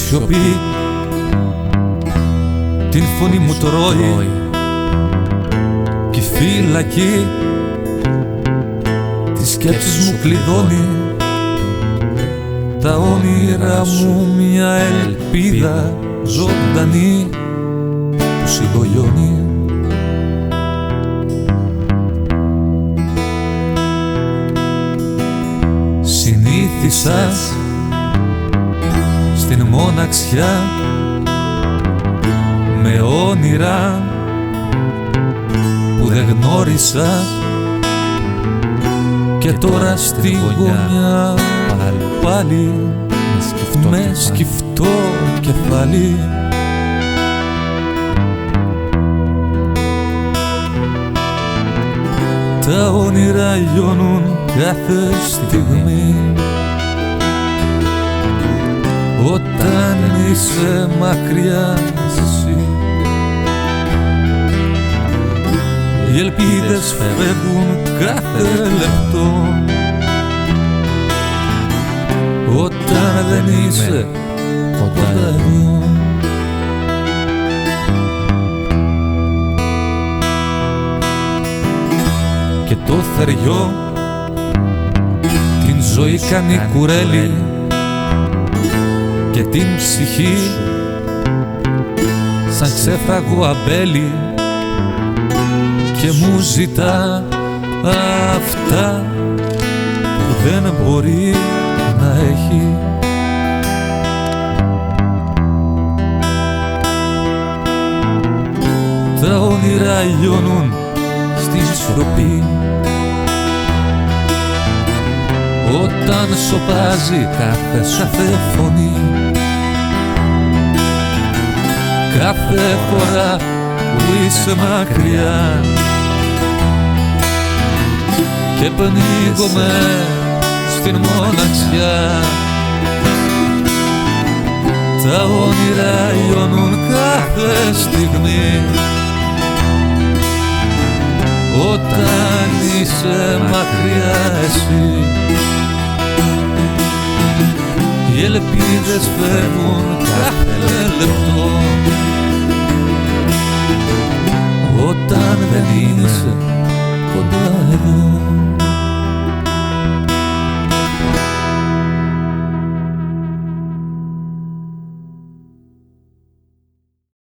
σιωπή την φωνή μου τρώει κι η φυλακή τις σκέψεις μου κλειδώνει. Τα όνειρα μου μια ελπίδα ζωντανή που συμπολιώνει. Συνήθισα στην μοναξιά με όνειρα που δεν γνώρισα και τώρα στη γωνιά πάλι με σκυφτό κεφάλι. Τα όνειρα λιώνουν κάθε στιγμή όταν είσαι μακριά εσύ. Οι ελπίδες φεύγουν κάθε λεπτό όταν δεν είσαι κοντά εδώ. Και το θεριό την ζωή κάνει κουρέλι και την ψυχή σαν ξέφραγο αμπέλι και μου ζητά αυτά που δεν μπορεί να έχει. Τα όνειρα λιώνουν στη σιωπή όταν σωπάζει κάθε φωνή. Κάθε φορά που είσαι μακριά και πνίγομαι στην μοναξιά. Τα όνειρα λιώνουν κάθε στιγμή όταν είσαι μακριά εσύ. Οι ελπίδες φεύγουν κάθε λεπτό όταν δεν είσαι κοντά εδώ.